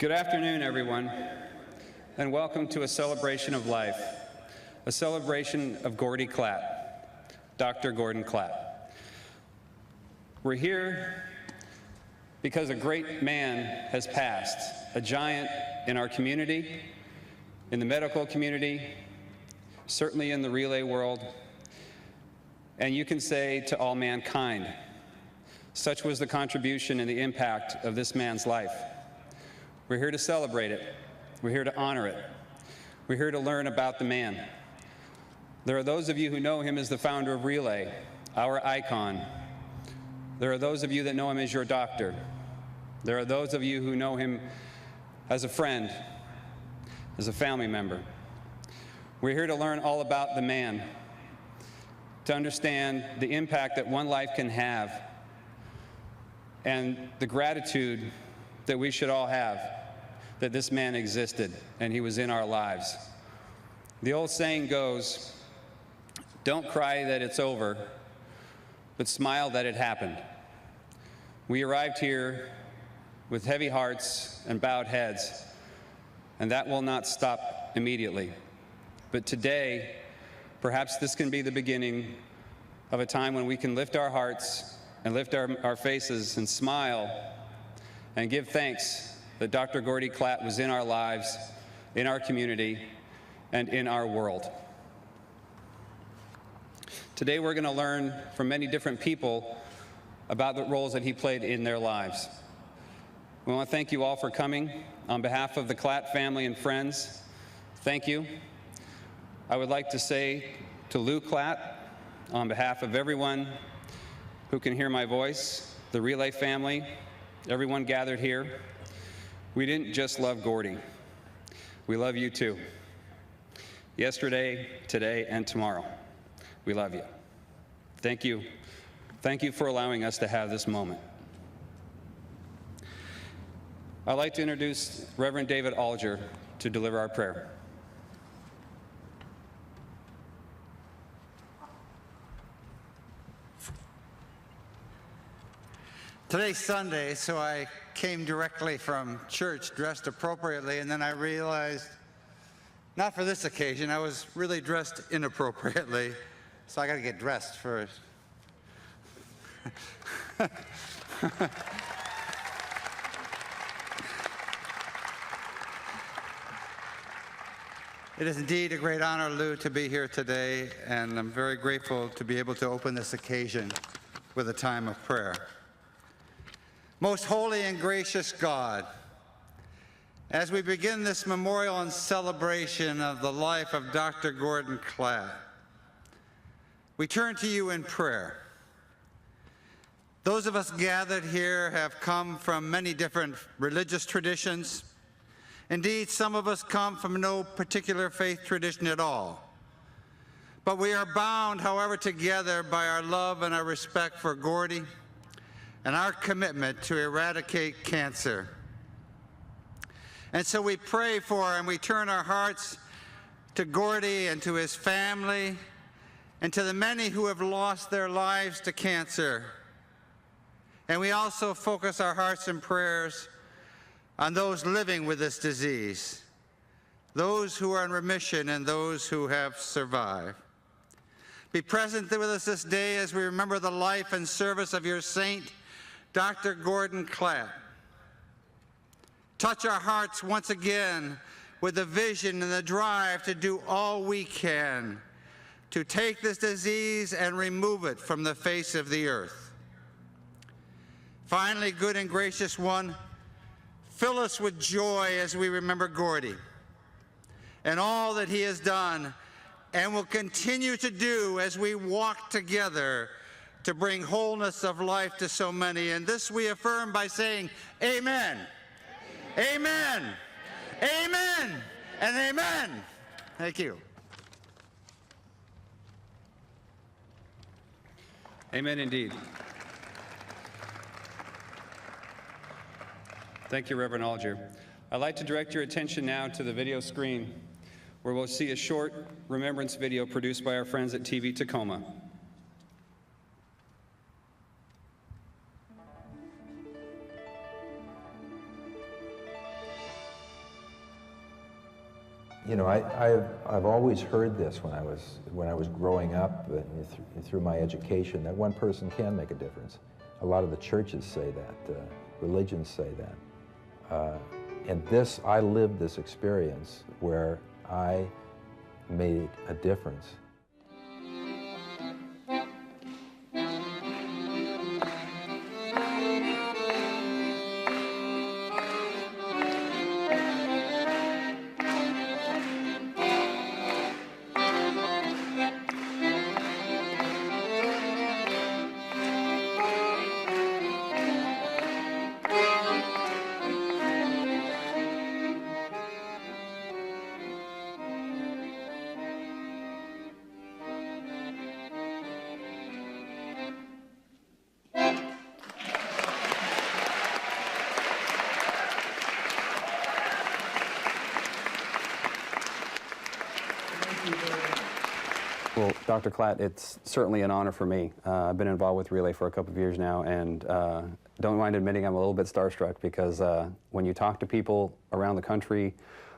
Good afternoon, everyone, and welcome to a celebration of life, a celebration of Gordy Klatt, Dr. Gordy Klatt. We're here because a great man has passed, a giant in our community, in the medical community, certainly in the relay world, and you can say to all mankind. Such was the contribution and the impact of this man's life. We're here to celebrate it. We're here to honor it. We're here to learn about the man. There are those of you who know him as the founder of Relay, our icon. There are those of you that know him as your doctor. There are those of you who know him as a friend, as a family member. We're here to learn all about the man, to understand the impact that one life can have, and the gratitude that we should all have that this man existed and he was in our lives. The old saying goes, don't cry that it's over, but smile that it happened. We arrived here with heavy hearts and bowed heads, and that will not stop immediately. But today, perhaps this can be the beginning of a time when we can lift our hearts and lift our faces and smile and give thanks that Dr. Gordy Klatt was in our lives, in our community, and in our world. Today we're going to learn from many different people about the roles that he played in their lives. We want to thank you all for coming. On behalf of the Klatt family and friends, thank you. I would like to say to Lou Klatt, on behalf of everyone who can hear my voice, the Relay family, everyone gathered here, we didn't just love Gordy. We love you too. Yesterday, today, and tomorrow. We love you. Thank you. Thank you for allowing us to have this moment. I'd like to introduce Reverend David Alger to deliver our prayer. Today's Sunday, so I came directly from church dressed appropriately, and then I realized, not for this occasion, I was really dressed inappropriately, so I got to get dressed first. It is indeed a great honor, Lou, to be here today, and I'm very grateful to be able to open this occasion with a time of prayer. Most holy and gracious God, as we begin this memorial and celebration of the life of Dr. Gordy Klatt, we turn to you in prayer. Those of us gathered here have come from many different religious traditions. Indeed, some of us come from no particular faith tradition at all. But we are bound, however, together by our love and our respect for Gordy and our commitment to eradicate cancer. And so we pray for and we turn our hearts to Gordy and to his family and to the many who have lost their lives to cancer. And we also focus our hearts and prayers on those living with this disease, those who are in remission and those who have survived. Be present with us this day as we remember the life and service of your saint, Dr. Gordy Klatt. Touch our hearts once again with the vision and the drive to do all we can to take this disease and remove it from the face of the earth. Finally, good and gracious one, fill us with joy as we remember Gordy and all that he has done and will continue to do as we walk together to bring wholeness of life to so many. And this we affirm by saying, amen, amen, amen, and amen. Thank you. Amen indeed. Thank you, Reverend Alger. I'd like to direct your attention now to the video screen, where we'll see a short remembrance video produced by our friends at TV Tacoma. You know, I've always heard this when I was growing up and through my education, that one person can make a difference. A lot of the churches say that, religions say that. And I lived this experience where I made a difference. Well, Dr. Klatt, it's certainly an honor for me. I've been involved with Relay for a couple of years now, and don't mind admitting I'm a little bit starstruck because when you talk to people around the country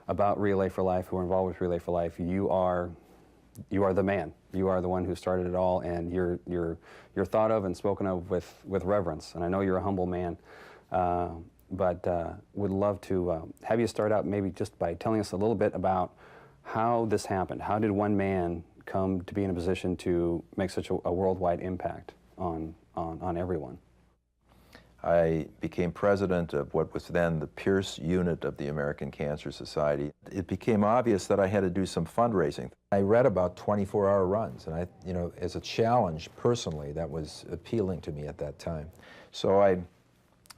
about Relay for Life, who are involved with Relay for Life, you are the man. You are the one who started it all, and you're thought of and spoken of with reverence. And I know you're a humble man, but would love to have you start out maybe just by telling us a little bit about how this happened. How did one man come to be in a position to make such a worldwide impact on everyone? I became president of what was then the Pierce unit of the American Cancer Society. It became obvious that I had to do some fundraising. I read about 24-hour runs, and you know, as a challenge personally, that was appealing to me at that time. So I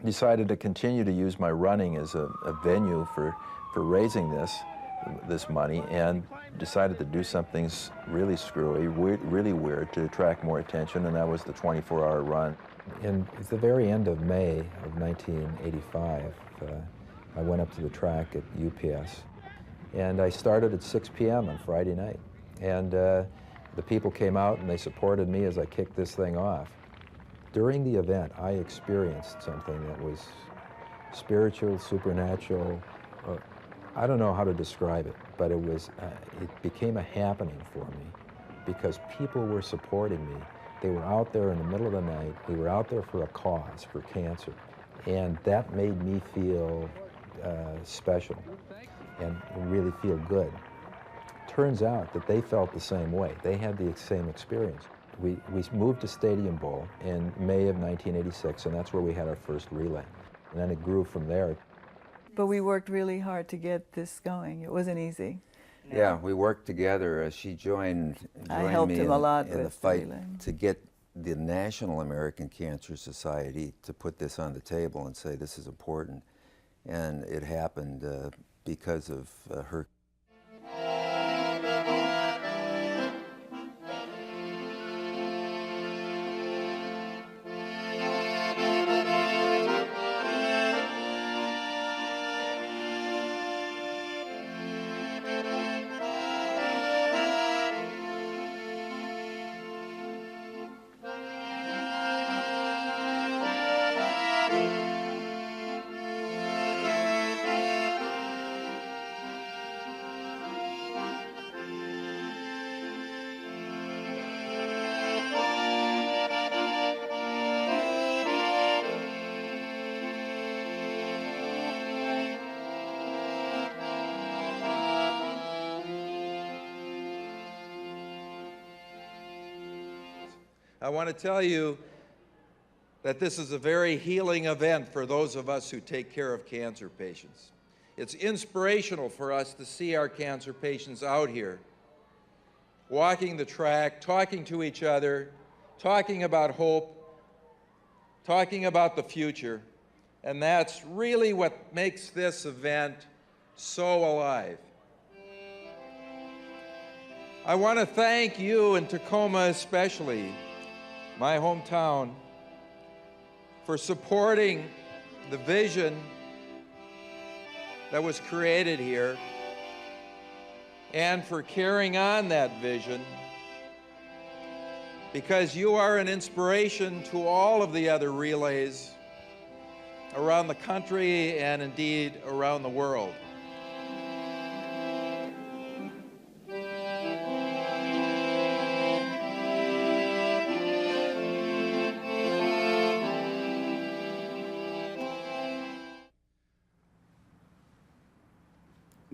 decided to continue to use my running as a venue for raising this money, and decided to do something really screwy, really weird, to attract more attention, and that was the 24-hour run. And at the very end of May of 1985, I went up to the track at UPS, and I started at 6 p.m. on Friday night. And the people came out and they supported me as I kicked this thing off. During the event, I experienced something that was spiritual, supernatural. I don't know how to describe it, but it became a happening for me because people were supporting me. They were out there in the middle of the night. We were out there for a cause, for cancer. And that made me feel special and really feel good. Turns out that they felt the same way. They had the same experience. We moved to Stadium Bowl in May of 1986, and that's where we had our first relay. And then it grew from there. But we worked really hard to get this going. It wasn't easy. Yeah, we worked together. She joined I helped me him a lot in the with fight relay. to get the National American Cancer Society to put this on the table and say this is important. And it happened because of her. I want to tell you that this is a very healing event for those of us who take care of cancer patients. It's inspirational for us to see our cancer patients out here, walking the track, talking to each other, talking about hope, talking about the future, and that's really what makes this event so alive. I want to thank you in Tacoma especially, my hometown, for supporting the vision that was created here and for carrying on that vision, because you are an inspiration to all of the other relays around the country and indeed around the world.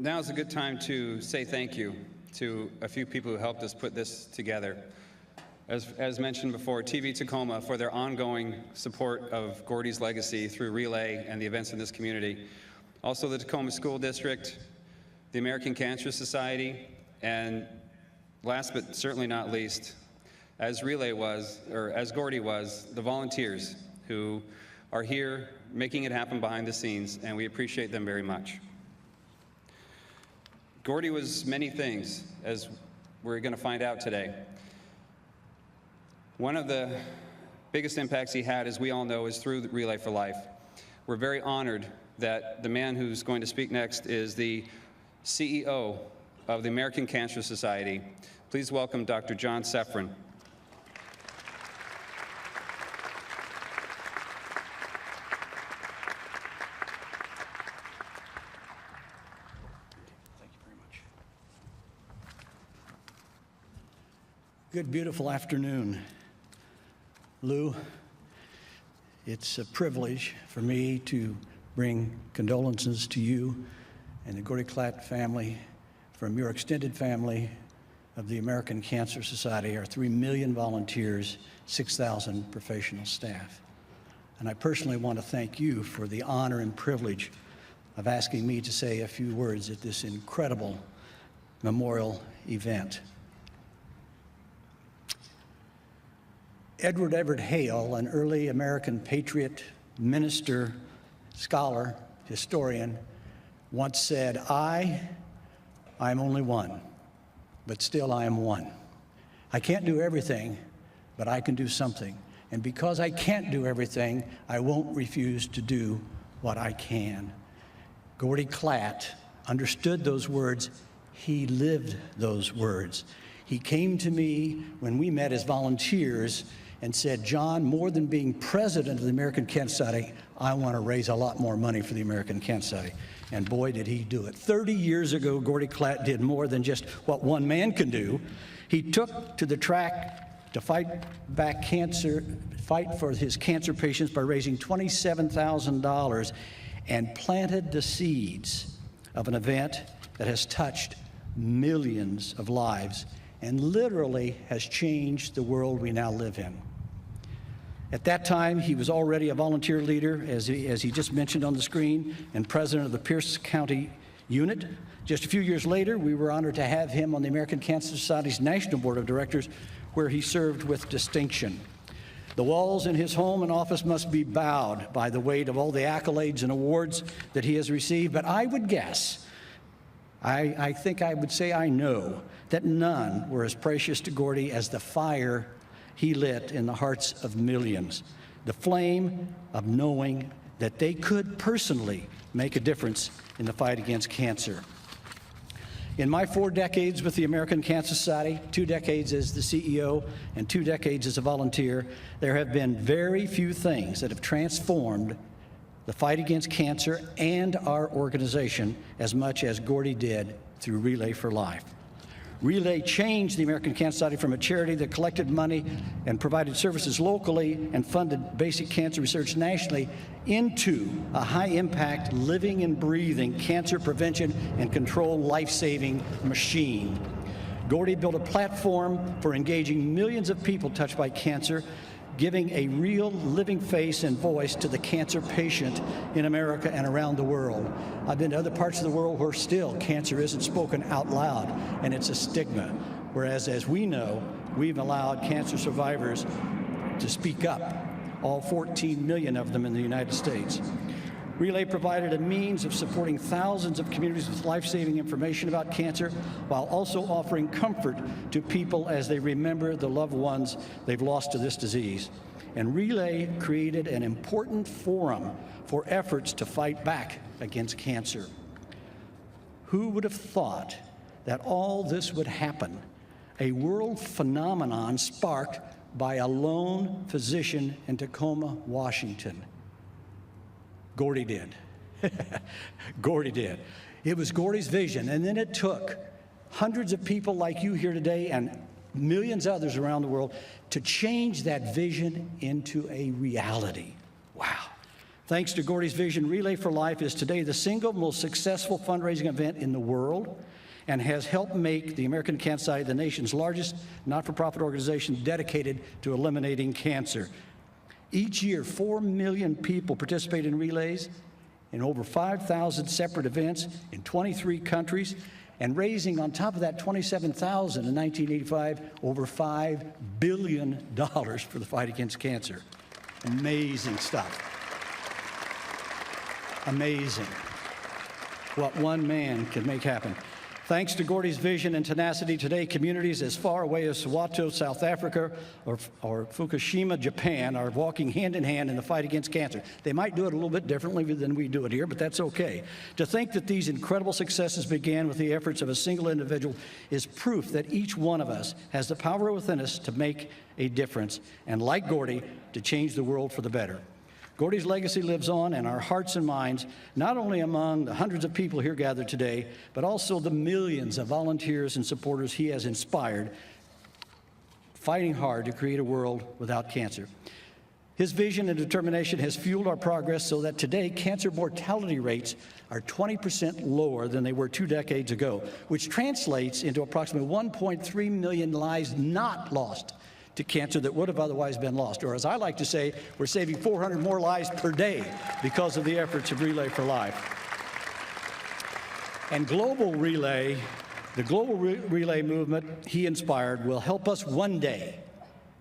Now is a good time to say thank you to a few people who helped us put this together. As mentioned before, TV Tacoma for their ongoing support of Gordy's legacy through Relay and the events in this community. Also the Tacoma School District, the American Cancer Society, and last but certainly not least, as Relay was, or as Gordy was, the volunteers who are here making it happen behind the scenes, and we appreciate them very much. Gordy was many things, as we're going to find out today. One of the biggest impacts he had, as we all know, is through Relay for Life. We're very honored that the man who's going to speak next is the CEO of the American Cancer Society. Please welcome Dr. John Sefrin. Good, beautiful afternoon. Lou, it's a privilege for me to bring condolences to you and the Gordy Klatt family from your extended family of the American Cancer Society, our 3 million volunteers, 6,000 professional staff. And I personally want to thank you for the honor and privilege of asking me to say a few words at this incredible memorial event. Edward Everett Hale, an early American patriot, minister, scholar, historian, once said, I'm only one, but still I am one. I can't do everything, but I can do something. And because I can't do everything, I won't refuse to do what I can. Gordy Klatt understood those words. He lived those words. He came to me when we met as volunteers and said, John, more than being president of the American Cancer Society, I want to raise a lot more money for the American Cancer Society. And boy, did he do it. 30 years ago, Gordy Klatt did more than just what one man can do. He took to the track to fight for his cancer patients by raising $27,000 and planted the seeds of an event that has touched millions of lives and literally has changed the world we now live in. At that time, he was already a volunteer leader, as he just mentioned on the screen, and president of the Pierce County unit. Just a few years later, we were honored to have him on the American Cancer Society's National Board of Directors, where he served with distinction. The walls in his home and office must be bowed by the weight of all the accolades and awards that he has received, but I would guess, I think I would say I know, that none were as precious to Gordy as the fire he lit in the hearts of millions, the flame of knowing that they could personally make a difference in the fight against cancer. In my 4 decades with the American Cancer Society, 2 decades as the CEO and 2 decades as a volunteer, there have been very few things that have transformed the fight against cancer and our organization as much as Gordy did through Relay for Life. Relay changed the American Cancer Society from a charity that collected money and provided services locally and funded basic cancer research nationally into a high-impact, living and breathing cancer prevention and control life-saving machine. Gordy built a platform for engaging millions of people touched by cancer, giving a real living face and voice to the cancer patient in America and around the world. I've been to other parts of the world where still cancer isn't spoken out loud, and it's a stigma. Whereas, as we know, we've allowed cancer survivors to speak up, all 14 million of them in the United States. Relay provided a means of supporting thousands of communities with life-saving information about cancer, while also offering comfort to people as they remember the loved ones they've lost to this disease. And Relay created an important forum for efforts to fight back against cancer. Who would have thought that all this would happen? A world phenomenon sparked by a lone physician in Tacoma, Washington. Gordy did. Gordy did. It was Gordy's vision, and then it took hundreds of people like you here today and millions of others around the world to change that vision into a reality. Wow. Thanks to Gordy's vision, Relay for Life is today the single most successful fundraising event in the world and has helped make the American Cancer Society the nation's largest not-for-profit organization dedicated to eliminating cancer. Each year, 4 million people participate in relays in over 5,000 separate events in 23 countries, and raising on top of that 27,000 in 1985, over $5 billion for the fight against cancer. Amazing stuff. Amazing what one man can make happen. Thanks to Gordy's vision and tenacity, today communities as far away as Soweto, South Africa, or Fukushima, Japan, are walking hand in hand in the fight against cancer. They might do it a little bit differently than we do it here, but that's okay. To think that these incredible successes began with the efforts of a single individual is proof that each one of us has the power within us to make a difference, and like Gordy, to change the world for the better. Gordy's legacy lives on in our hearts and minds, not only among the hundreds of people here gathered today, but also the millions of volunteers and supporters he has inspired, fighting hard to create a world without cancer. His vision and determination has fueled our progress so that today cancer mortality rates are 20% lower than they were 2 decades ago, which translates into approximately 1.3 million lives not lost to cancer that would have otherwise been lost. Or as I like to say, we're saving 400 more lives per day because of the efforts of Relay for Life. And Global Relay, the Global Relay movement he inspired, will help us one day,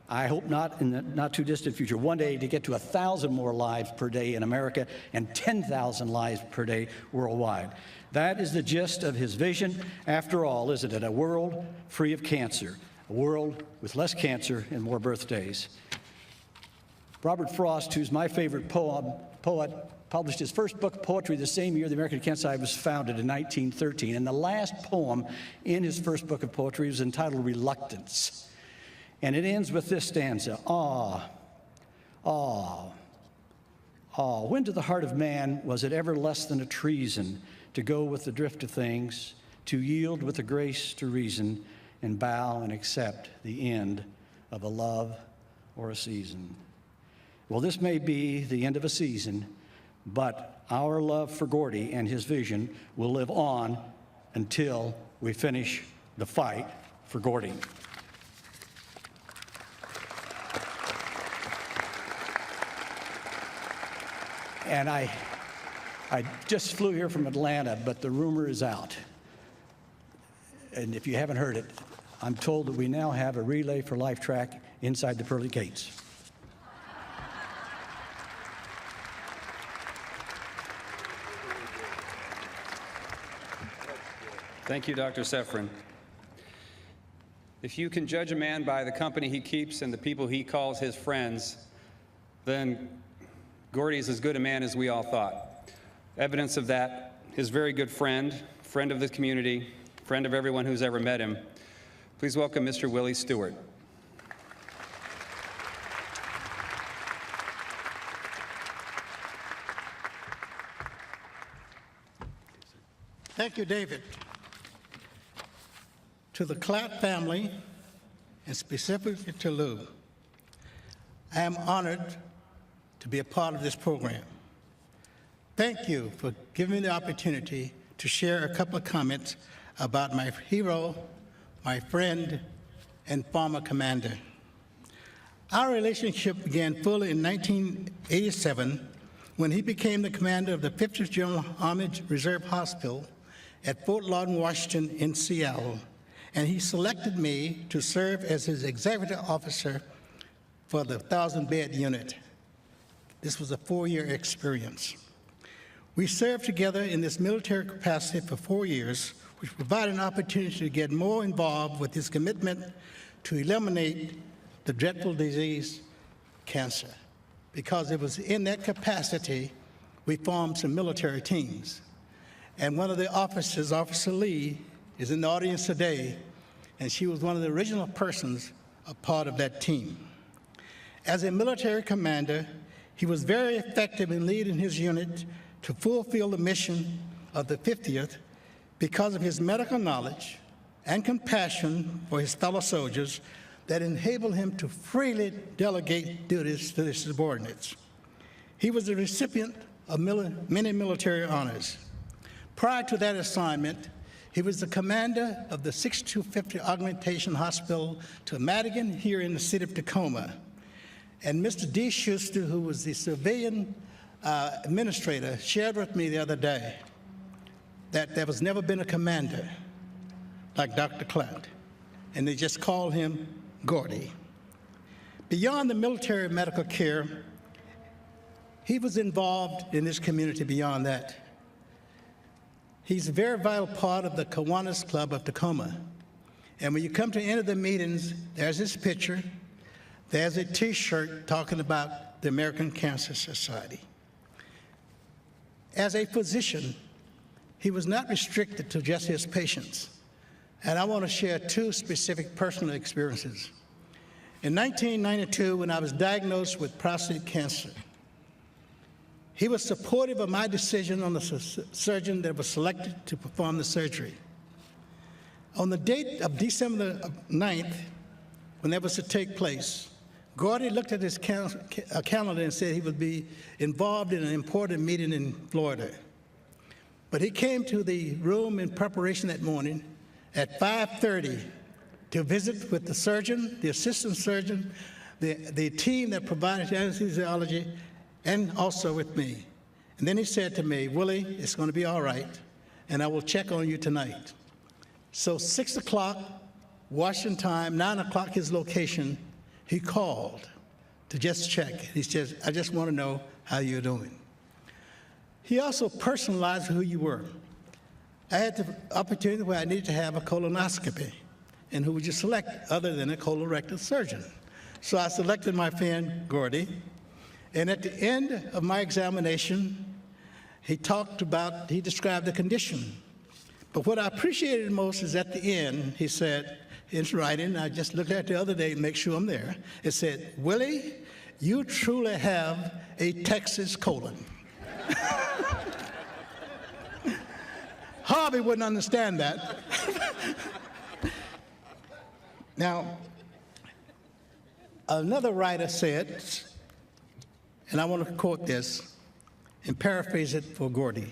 I hope not in the not too distant future, one day to get to 1,000 more lives per day in America and 10,000 lives per day worldwide. That is the gist of his vision. After all, isn't it? A world free of cancer. A world with less cancer and more birthdays. Robert Frost, who's my favorite poet, published his first book of poetry the same year the American Cancer Society was founded in 1913. And the last poem in his first book of poetry was entitled Reluctance. And it ends with this stanza: Ah, ah, ah, when to the heart of man was it ever less than a treason to go with the drift of things, to yield with the grace to reason, and bow and accept the end of a love or a season. Well, this may be the end of a season, but our love for Gordy and his vision will live on until we finish the fight for Gordy. And I just flew here from Atlanta, but the rumor is out. And if you haven't heard it, I'm told that we now have a Relay for Life track inside the pearly gates. Thank you, Dr. Sefrin. If you can judge a man by the company he keeps and the people he calls his friends, then Gordy is as good a man as we all thought. Evidence of that, his very good friend of the community, friend of everyone who's ever met him. Please welcome Mr. Willie Stewart. Thank you, David. To the Klatt family, and specifically to Lou, I am honored to be a part of this program. Thank you for giving me the opportunity to share a couple of comments about my hero, my friend, and former commander. Our relationship began fully in 1987 when he became the commander of the 50th General Army Reserve Hospital at Fort Lawton, Washington in Seattle, and he selected me to serve as his executive officer for the 1,000-bed unit. This was a 4-year experience. We served together in this military capacity for 4 years, which provided an opportunity to get more involved with his commitment to eliminate the dreadful disease, cancer. Because it was in that capacity we formed some military teams. And one of the officers, Officer Lee, is in the audience today, and she was one of the original persons a part of that team. As a military commander, he was very effective in leading his unit to fulfill the mission of the 50th because of his medical knowledge and compassion for his fellow soldiers that enabled him to freely delegate duties to his subordinates. He was the recipient of many military honors. Prior to that assignment, he was the commander of the 6250 Augmentation Hospital to Madigan here in the city of Tacoma. And Mr. D. Schuster, who was the civilian administrator, shared with me the other day that there was never been a commander like Dr. Klatt, and they just called him Gordy. Beyond the military medical care, he was involved in this community beyond that. He's a very vital part of the Kiwanis Club of Tacoma. And when you come to any of the meetings, there's his picture, there's a T-shirt talking about the American Cancer Society. As a physician, he was not restricted to just his patients. And I want to share two specific personal experiences. In 1992, when I was diagnosed with prostate cancer, he was supportive of my decision on the surgeon that was selected to perform the surgery. On the date of December 9th, when that was to take place, Gordy looked at his calendar and said he would be involved in an important meeting in Florida. But he came to the room in preparation that morning at 5:30 to visit with the surgeon, the assistant surgeon, the team that provided anesthesiology, and also with me. And then he said to me, "Willie, it's going to be all right, and I will check on you tonight." So 6 o'clock, Washington time, 9 o'clock his location, he called to just check. He says, "I just want to know how you're doing." He also personalized who you were. I had the opportunity where I needed to have a colonoscopy, and who would you select other than a colorectal surgeon? So I selected my friend Gordy. And at the end of my examination, he described the condition. But what I appreciated most is at the end, he said, in writing, I just looked at it the other day to make sure I'm there, it said, "Willie, you truly have a Texas colon." Harvey wouldn't understand that. Now, another writer said, and I want to quote this and paraphrase it for Gordy.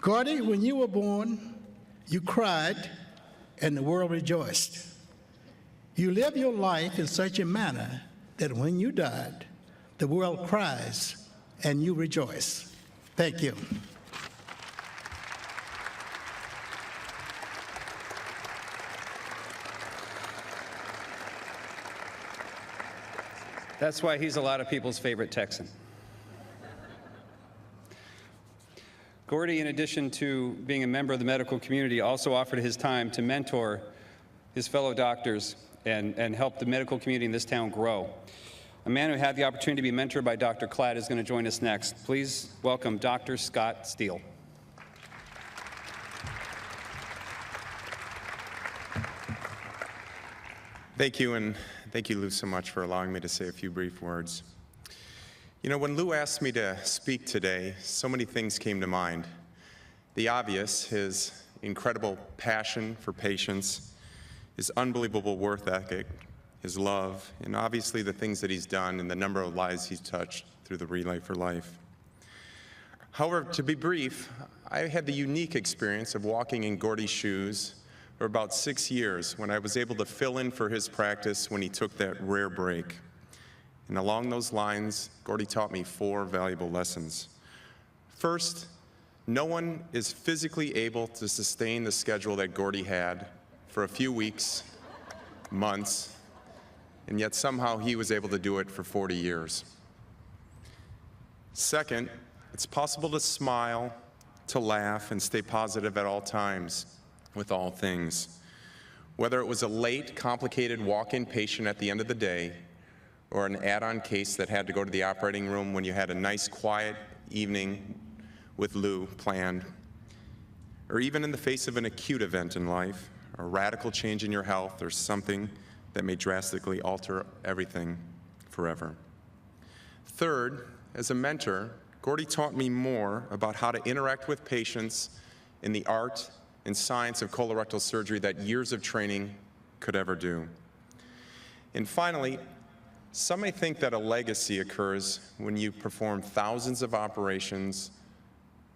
"Gordy, when you were born, you cried and the world rejoiced. You live your life in such a manner that when you died, the world cries and you rejoice." Thank you. That's why he's a lot of people's favorite Texan. Gordy, in addition to being a member of the medical community, also offered his time to mentor his fellow doctors and help the medical community in this town grow. A man who had the opportunity to be mentored by Dr. Klatt is going to join us next. Please welcome Dr. Scott Steele. Thank you, and thank you, Lou, so much for allowing me to say a few brief words. You know, when Lou asked me to speak today, so many things came to mind. The obvious, his incredible passion for patients, his unbelievable work ethic, his love, and obviously the things that he's done and the number of lives he's touched through the Relay for Life. However, to be brief, I had the unique experience of walking in Gordy's shoes for about 6 years when I was able to fill in for his practice when he took that rare break. And along those lines, Gordy taught me 4 valuable lessons. First, no one is physically able to sustain the schedule that Gordy had for a few weeks, months, and yet somehow he was able to do it for 40 years. Second, it's possible to smile, to laugh, and stay positive at all times with all things. Whether it was a late, complicated walk-in patient at the end of the day, or an add-on case that had to go to the operating room when you had a nice, quiet evening with Lou planned, or even in the face of an acute event in life, a radical change in your health, or something that may drastically alter everything forever. Third, as a mentor, Gordy taught me more about how to interact with patients in the art and science of colorectal surgery that years of training could ever do. And finally, Some may think that a legacy occurs when you perform thousands of operations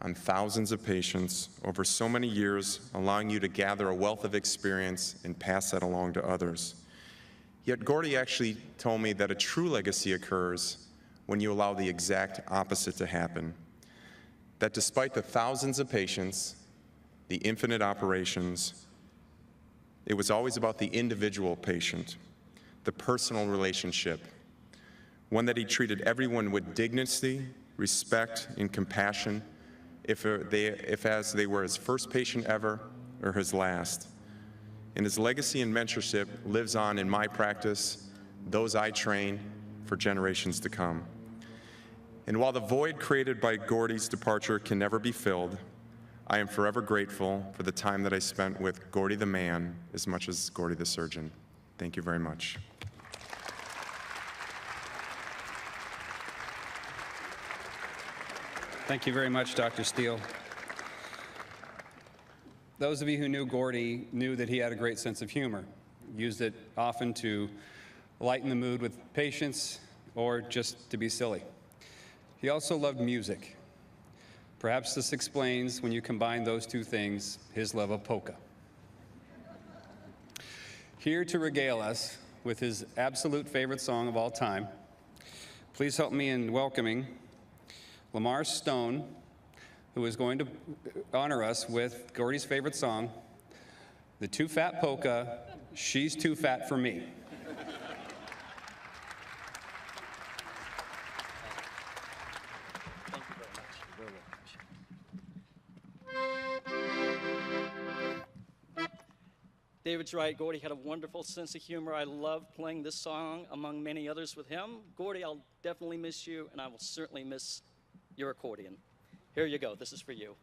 on thousands of patients over so many years, allowing you to gather a wealth of experience and pass that along to others. Yet Gordy actually told me that a true legacy occurs when you allow the exact opposite to happen. That despite the thousands of patients, the infinite operations, it was always about the individual patient, the personal relationship, one that he treated everyone with dignity, respect, and compassion, if as they were his first patient ever or his last. And his legacy and mentorship lives on in my practice, those I train, for generations to come. And while the void created by Gordy's departure can never be filled, I am forever grateful for the time that I spent with Gordy the man as much as Gordy the surgeon. Thank you very much. Thank you very much, Dr. Steele. Those of you who knew Gordy knew that he had a great sense of humor, used it often to lighten the mood with patients or just to be silly. He also loved music. Perhaps this explains, when you combine those two things, his love of polka. Here to regale us with his absolute favorite song of all time, please help me in welcoming Lamar Stone, who is going to honor us with Gordy's favorite song, the Too Fat Polka, She's Too Fat for Me. David's right. Gordy had a wonderful sense of humor. I love playing this song among many others with him. Gordy, I'll definitely miss you, and I will certainly miss your accordion. Here you go. This is for you.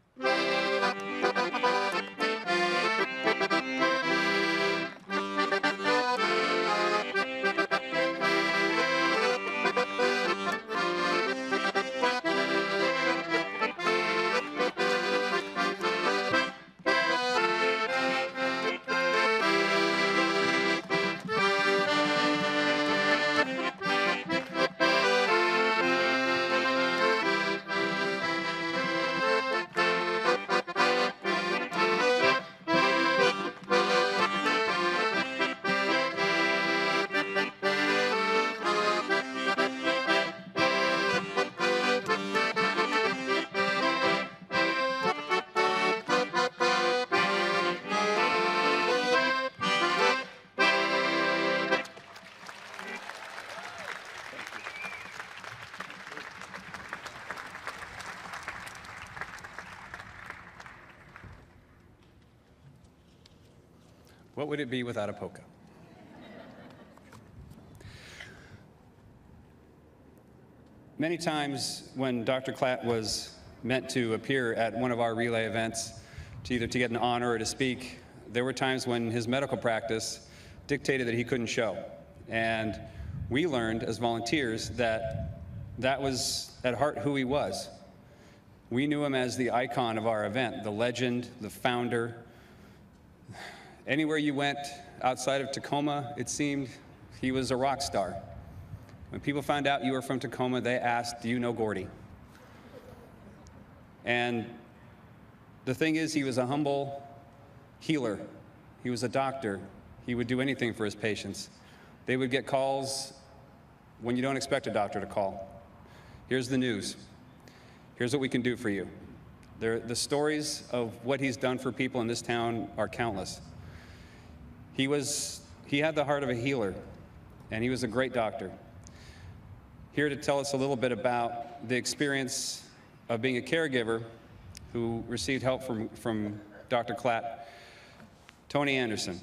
What would it be without a polka? Many times when Dr. Klatt was meant to appear at one of our relay events, to either to get an honor or to speak, there were times when his medical practice dictated that he couldn't show. And we learned as volunteers that that was at heart who he was. We knew him as the icon of our event, the legend, the founder. Anywhere you went outside of Tacoma, it seemed he was a rock star. When people found out you were from Tacoma, they asked, "Do you know Gordy?" And the thing is, he was a humble healer. He was a doctor. He would do anything for his patients. They would get calls when you don't expect a doctor to call. Here's the news. Here's what we can do for you. The stories of what he's done for people in this town are countless. He had the heart of a healer, and he was a great doctor. Here to tell us a little bit about the experience of being a caregiver who received help from Dr. Klatt, Tony Anderson.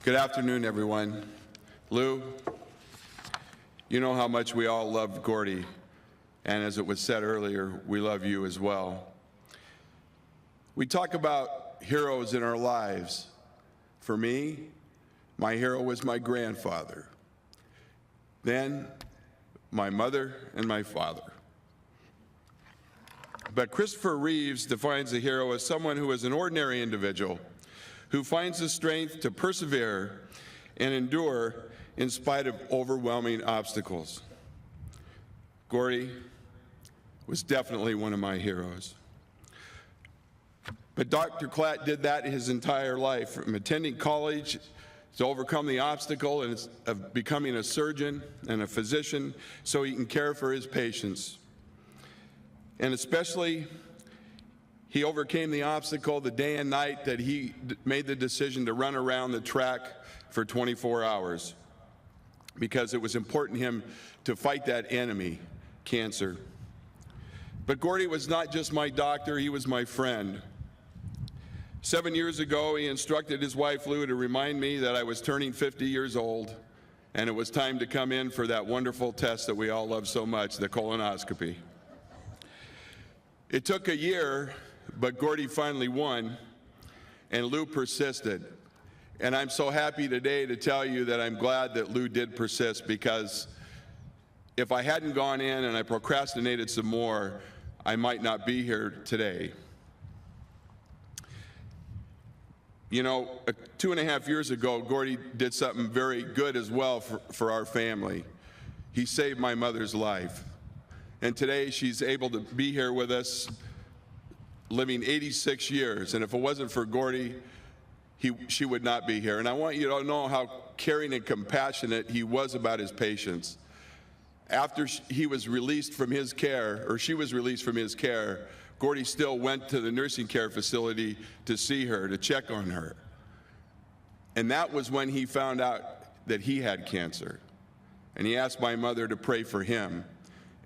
Good afternoon, everyone. Lou, you know how much we all love Gordy, and as it was said earlier, we love you as well. We talk about heroes in our lives. For me, my hero was my grandfather. Then, my mother and my father. But Christopher Reeves defines a hero as someone who is an ordinary individual who finds the strength to persevere and endure in spite of overwhelming obstacles. Gordy was definitely one of my heroes. But Dr. Klatt did that his entire life, from attending college to overcome the obstacle of becoming a surgeon and a physician so he can care for his patients. And especially, he overcame the obstacle the day and night that he made the decision to run around the track for 24 hours because it was important to him to fight that enemy, cancer. But Gordy was not just my doctor, he was my friend. 7 years ago, he instructed his wife, Lou, to remind me that I was turning 50 years old and it was time to come in for that wonderful test that we all love so much, the colonoscopy. It took a year, but Gordy finally won, and Lou persisted. And I'm so happy today to tell you that I'm glad that Lou did persist, because if I hadn't gone in and I procrastinated some more, I might not be here today. You know, 2.5 years ago, Gordy did something very good as well for our family. He saved my mother's life. And today she's able to be here with us, living 86 years. And if it wasn't for Gordy, she would not be here. And I want you to know how caring and compassionate he was about his patients. After he was released from his care, or she was released from his care, Gordy still went to the nursing care facility to see her, to check on her. And that was when he found out that he had cancer. And he asked my mother to pray for him.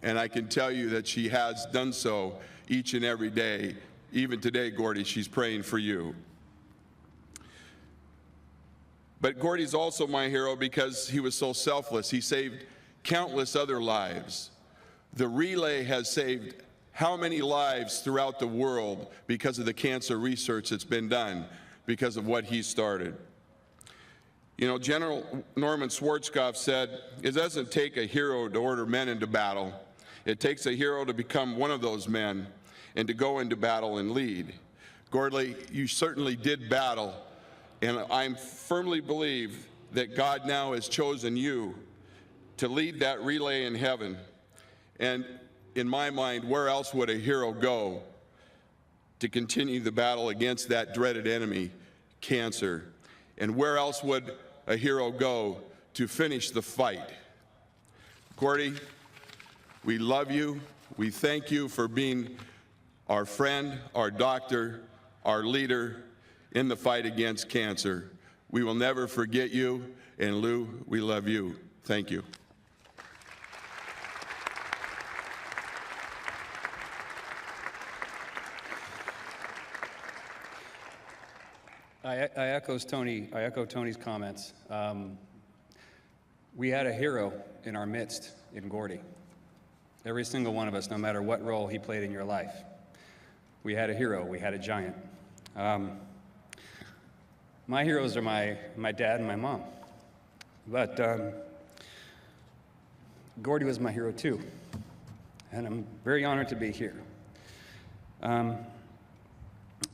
And I can tell you that she has done so each and every day. Even today, Gordy, she's praying for you. But Gordy's also my hero because he was so selfless. He saved countless other lives. The relay has saved how many lives throughout the world because of the cancer research that's been done, because of what he started. You know, General Norman Schwarzkopf said, "It doesn't take a hero to order men into battle. It takes a hero to become one of those men and to go into battle and lead." Gordy, you certainly did battle, and I firmly believe that God now has chosen you to lead that relay in heaven. And in my mind, where else would a hero go to continue the battle against that dreaded enemy, cancer? And where else would a hero go to finish the fight? Gordy, we love you. We thank you for being our friend, our doctor, our leader in the fight against cancer. We will never forget you. And Lou, we love you. Thank you. I echo Tony's comments. We had a hero in our midst in Gordy. Every single one of us, no matter what role he played in your life. We had a hero, we had a giant. My heroes are my dad and my mom. But Gordy was my hero too. And I'm very honored to be here.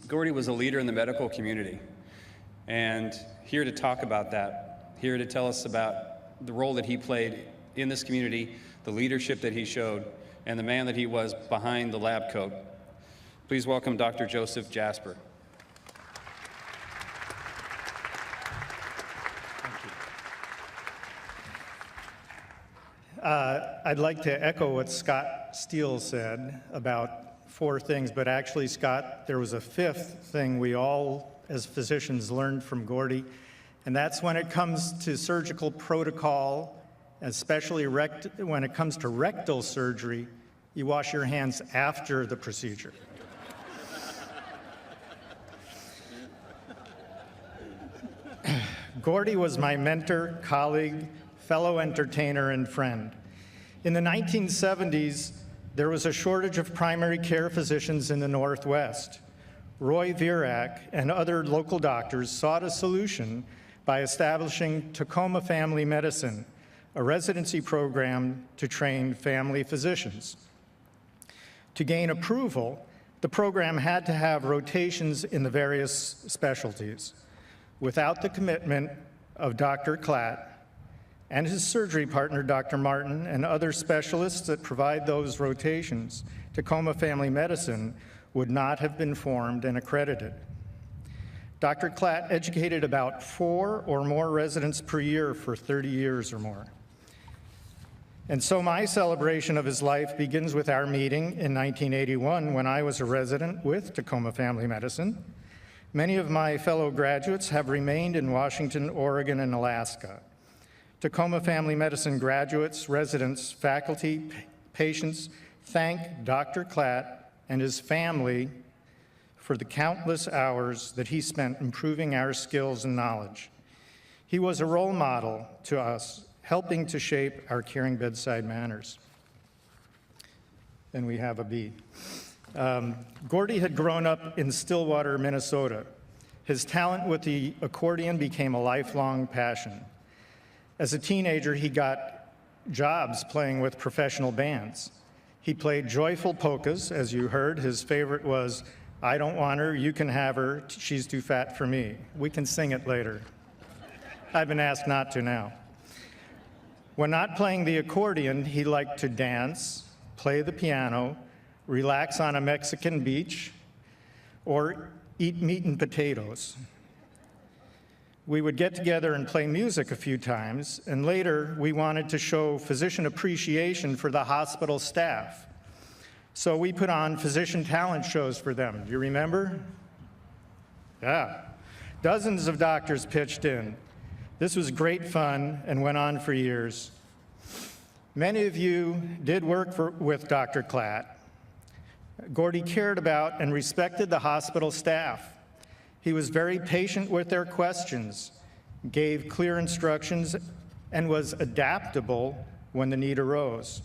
Gordy was a leader in the medical community. And here to talk about that, here to tell us about the role that he played in this community, the leadership that he showed, and the man that he was behind the lab coat. Please welcome Dr. Joseph Jasper. I'd like to echo what Scott Steele said about 4 things, but actually, Scott, there was a 5th thing we all, as physicians, learned from Gordy, and that's when it comes to surgical protocol, especially when it comes to rectal surgery, you wash your hands after the procedure. Gordy was my mentor, colleague, fellow entertainer, and friend. In the 1970s, there was a shortage of primary care physicians in the Northwest. Roy Virak and other local doctors sought a solution by establishing Tacoma Family Medicine, a residency program to train family physicians. To gain approval, the program had to have rotations in the various specialties. Without the commitment of Dr. Klatt and his surgery partner, Dr. Martin, and other specialists that provide those rotations, Tacoma Family Medicine would not have been formed and accredited. Dr. Klatt educated about 4 or more residents per year for 30 years or more. And so my celebration of his life begins with our meeting in 1981 when I was a resident with Tacoma Family Medicine. Many of my fellow graduates have remained in Washington, Oregon, and Alaska. Tacoma Family Medicine graduates, residents, faculty, patients thank Dr. Klatt and his family for the countless hours that he spent improving our skills and knowledge. He was a role model to us, helping to shape our caring bedside manners. Then we have a B. Gordy had grown up in Stillwater, Minnesota. His talent with the accordion became a lifelong passion. As a teenager, he got jobs playing with professional bands. He played joyful polkas, as you heard. His favorite was, "I don't want her, you can have her, she's too fat for me." We can sing it later. I've been asked not to now. When not playing the accordion, he liked to dance, play the piano, relax on a Mexican beach, or eat meat and potatoes. We would get together and play music a few times, and later we wanted to show physician appreciation for the hospital staff. So we put on physician talent shows for them. Do you remember? Yeah. Dozens of doctors pitched in. This was great fun and went on for years. Many of you did work with Dr. Klatt. Gordy cared about and respected the hospital staff. He was very patient with their questions, gave clear instructions, and was adaptable when the need arose.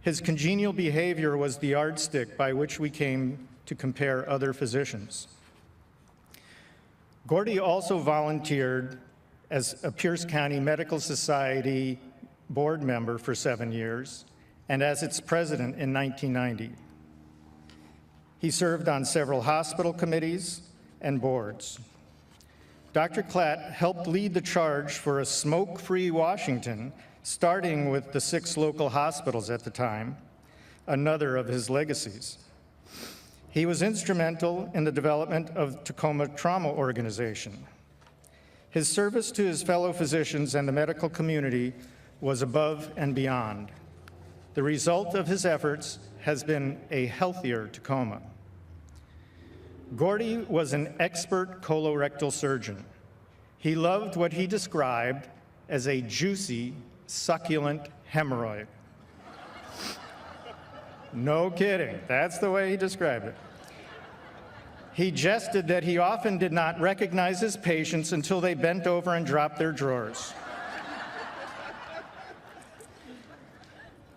His congenial behavior was the yardstick by which we came to compare other physicians. Gordy also volunteered as a Pierce County Medical Society board member for 7 years and as its president in 1990. He served on several hospital committees and boards. Dr. Klatt helped lead the charge for a smoke-free Washington, starting with the 6 local hospitals at the time, another of his legacies. He was instrumental in the development of Tacoma Trauma Organization. His service to his fellow physicians and the medical community was above and beyond. The result of his efforts has been a healthier Tacoma. Gordy was an expert colorectal surgeon. He loved what he described as a juicy, succulent hemorrhoid. No kidding, that's the way he described it. He jested that he often did not recognize his patients until they bent over and dropped their drawers.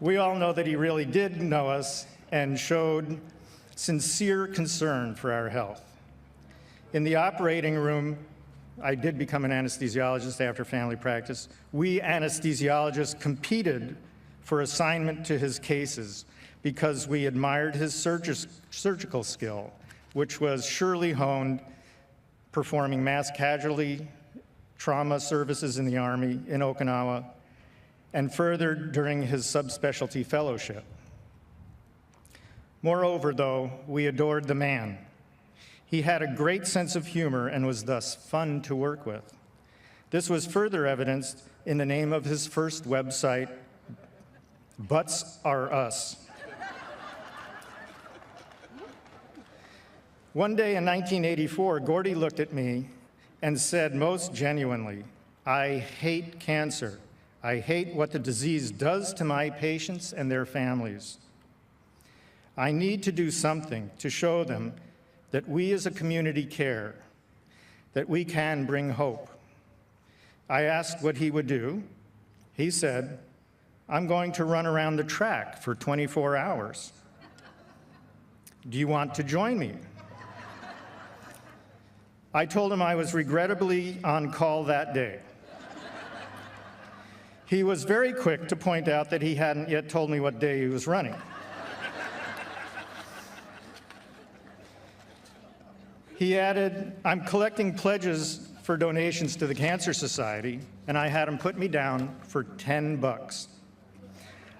We all know that he really did know us and showed sincere concern for our health. In the operating room, I did become an anesthesiologist after family practice. We anesthesiologists competed for assignment to his cases because we admired his surgical skill, which was surely honed performing mass casualty trauma services in the Army in Okinawa, and further during his subspecialty fellowship. Moreover, though, we adored the man. He had a great sense of humor and was thus fun to work with. This was further evidenced in the name of his first website, Butts Are Us. One day in 1984, Gordy looked at me and said most genuinely, "I hate cancer. I hate what the disease does to my patients and their families. I need to do something to show them that we as a community care, that we can bring hope." I asked what he would do. He said, "I'm going to run around the track for 24 hours. Do you want to join me?" I told him I was regrettably on call that day. He was very quick to point out that he hadn't yet told me what day he was running. He added, "I'm collecting pledges for donations to the Cancer Society," and I had him put me down for $10.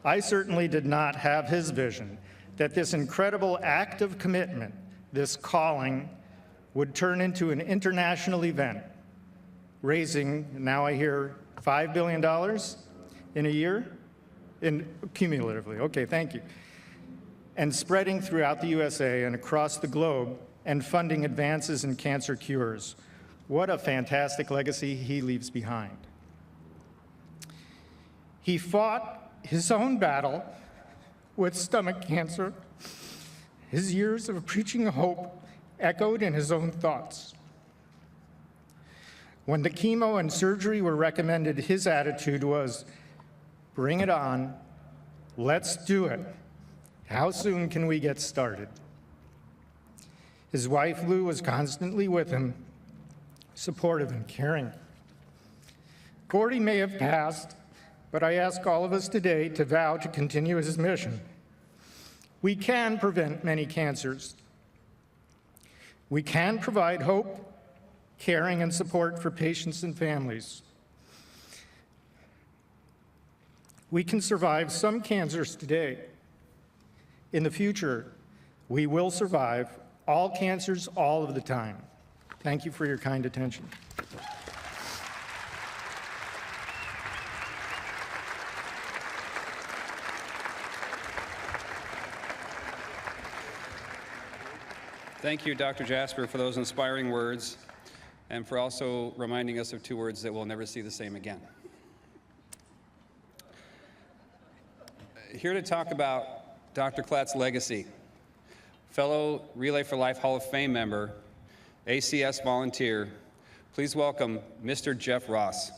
I certainly did not have his vision that this incredible act of commitment, this calling, would turn into an international event, raising, now I hear, $5 billion in a year? Cumulatively, okay, thank you. And spreading throughout the USA and across the globe and funding advances in cancer cures. What a fantastic legacy he leaves behind. He fought his own battle with stomach cancer. His years of preaching hope echoed in his own thoughts. When the chemo and surgery were recommended, his attitude was, "Bring it on, let's do it. How soon can we get started?" His wife, Lou, was constantly with him, supportive and caring. Gordy may have passed, but I ask all of us today to vow to continue his mission. We can prevent many cancers. We can provide hope, caring, and support for patients and families. We can survive some cancers today. In the future, we will survive all cancers all of the time. Thank you for your kind attention. Thank you, Dr. Jasper, for those inspiring words and for also reminding us of two words that we'll never see the same again. Here to talk about Dr. Klatt's legacy, fellow Relay for Life Hall of Fame member, ACS volunteer, please welcome Mr. Jeff Ross.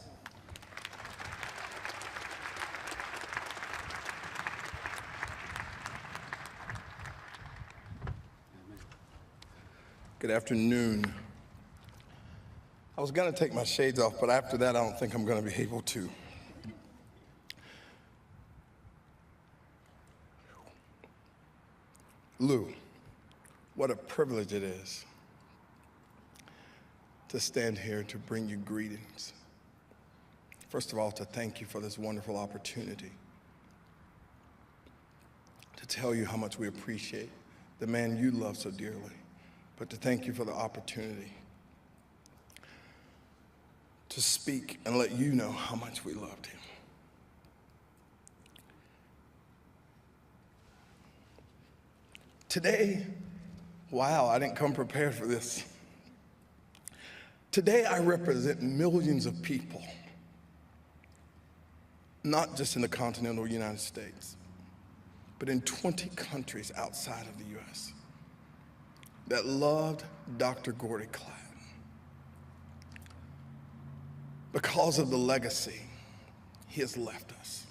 Good afternoon. I was going to take my shades off, but after that, I don't think I'm going to be able to. Lou, what a privilege it is to stand here to bring you greetings. First of all, to thank you for this wonderful opportunity to tell you how much we appreciate the man you love so dearly, but to thank you for the opportunity to speak and let you know how much we loved him. Today, wow, I didn't come prepared for this. Today, I represent millions of people, not just in the continental United States, but in 20 countries outside of the U.S. that loved Dr. Gordy Klatt because of the legacy he has left us.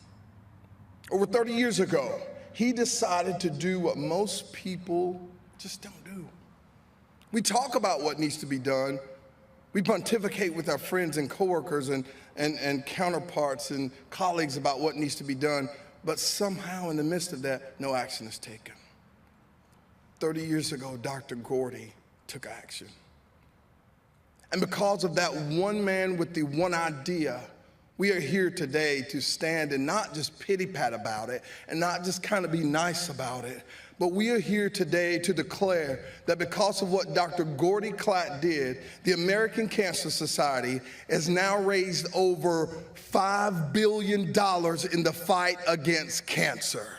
Over 30 years ago, he decided to do what most people just don't do. We talk about what needs to be done. We pontificate with our friends and coworkers and counterparts and colleagues about what needs to be done, but somehow in the midst of that, no action is taken. 30 years ago, Dr. Gordy took action. And because of that one man with the one idea, we are here today to stand and not just pity-pat about it and not just kind of be nice about it, but we are here today to declare that because of what Dr. Gordy Klatt did, the American Cancer Society has now raised over $5 billion in the fight against cancer.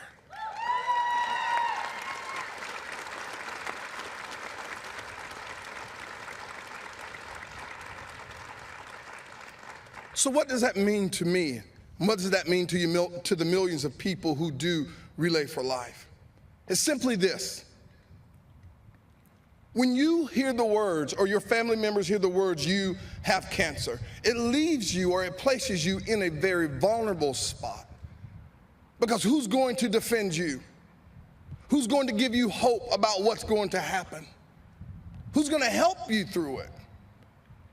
So what does that mean to me? What does that mean to you, to the millions of people who do Relay for Life? It's simply this. When you hear the words, or your family members hear the words, "you have cancer," it leaves you, or it places you in a very vulnerable spot. Because who's going to defend you? Who's going to give you hope about what's going to happen? Who's going to help you through it?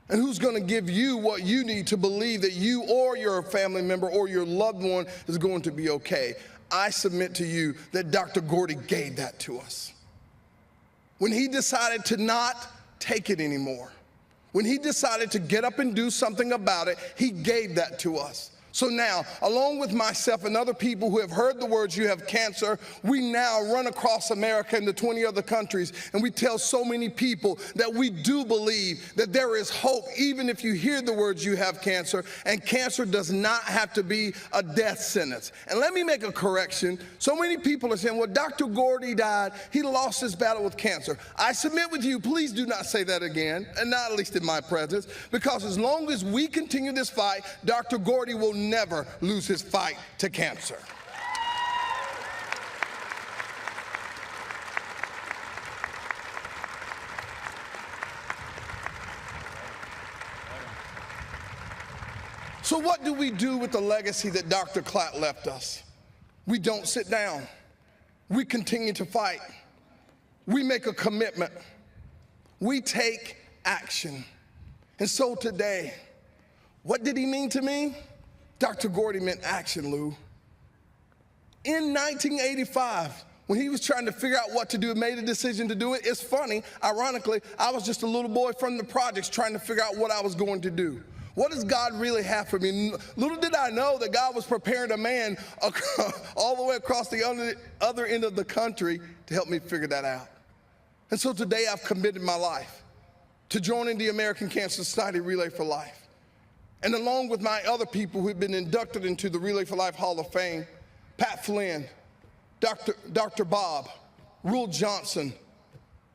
and who's going to give you what you need to believe that you or your family member or your loved one is going to be okay. I submit to you that Dr. Gordy gave that to us. When he decided to not take it anymore, when he decided to get up and do something about it, he gave that to us. So now, along with myself and other people who have heard the words, "You have cancer," we now run across America and the 20 other countries, and we tell so many people that we do believe that there is hope, even if you hear the words, "You have cancer," and cancer does not have to be a death sentence. And let me make a correction. So many people are saying, "Well, Dr. Gordy died. He lost his battle with cancer." I submit with you, please do not say that again, and not at least in my presence, because as long as we continue this fight, Dr. Gordy will never lose his fight to cancer. So what do we do with the legacy that Dr. Klatt left us? We don't sit down. We continue to fight. We make a commitment. We take action. And so today, what did he mean to me? Dr. Gordy meant action, Lou. In 1985, when he was trying to figure out what to do and made a decision to do it, it's funny, ironically, I was just a little boy from the projects trying to figure out what I was going to do. What does God really have for me? Little did I know that God was preparing a man all the way across the other end of the country to help me figure that out. And so today I've committed my life to joining the American Cancer Society Relay for Life. And along with my other people who've been inducted into the Relay for Life Hall of Fame, Pat Flynn, Dr. Bob, Rule Johnson,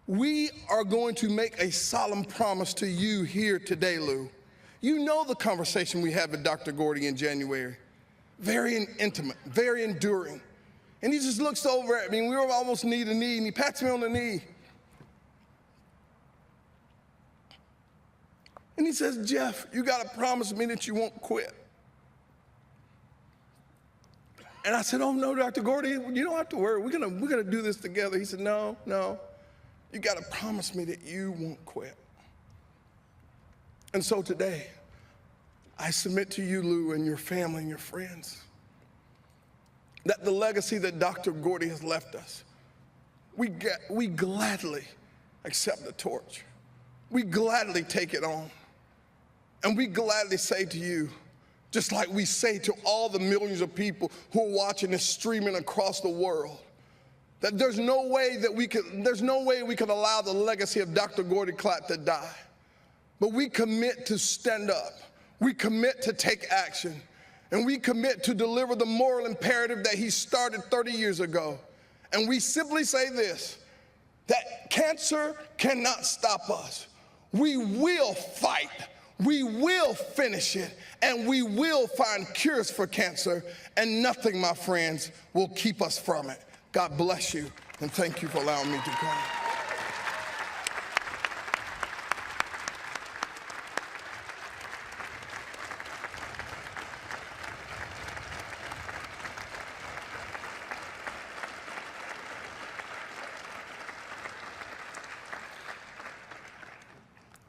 we are going to make a solemn promise to you here today, Lou. You know the conversation we had with Dr. Gordy in January. Very intimate, very enduring. And he just looks over at me, and we were almost knee to knee, and he pats me on the knee. And he says, "Jeff, you got to promise me that you won't quit." And I said, "Oh, no, Dr. Gordy, you don't have to worry. We're gonna do this together." He said, No, you got to promise me that you won't quit." And so today, I submit to you, Lou, and your family and your friends, that the legacy that Dr. Gordy has left us, we gladly accept the torch. We gladly take it on. And we gladly say to you, just like we say to all the millions of people who are watching this streaming across the world, that there's no way we could allow the legacy of Dr. Gordy Klatt to die. But we commit to stand up. We commit to take action. And we commit to deliver the moral imperative that he started 30 years ago. And we simply say this, that cancer cannot stop us. We will fight. We will finish it, and we will find cures for cancer, and nothing, my friends, will keep us from it. God bless you, and thank you for allowing me to come.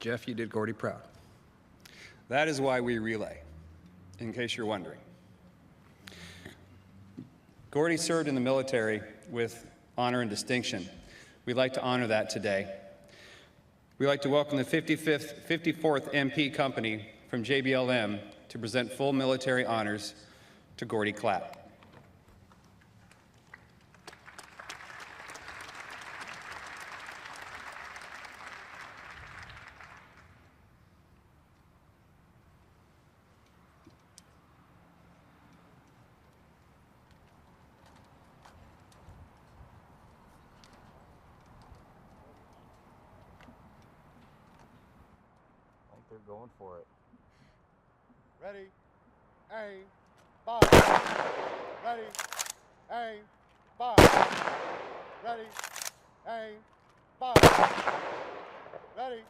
Jeff, you did Gordy proud. That is why we relay, in case you're wondering. Gordy served in the military with honor and distinction. We'd like to honor that today. We'd like to welcome the 54th MP Company from JBLM to present full military honors to Gordy Klatt. They're going for it. Ready, aim, fire. Ready, aim, fire. Ready, aim, fire. Ready.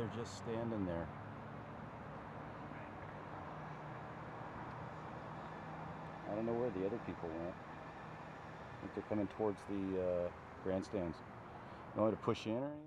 they're just standing there. I don't know where the other people went. I think they're coming towards the grandstands. You want me to push in or anything?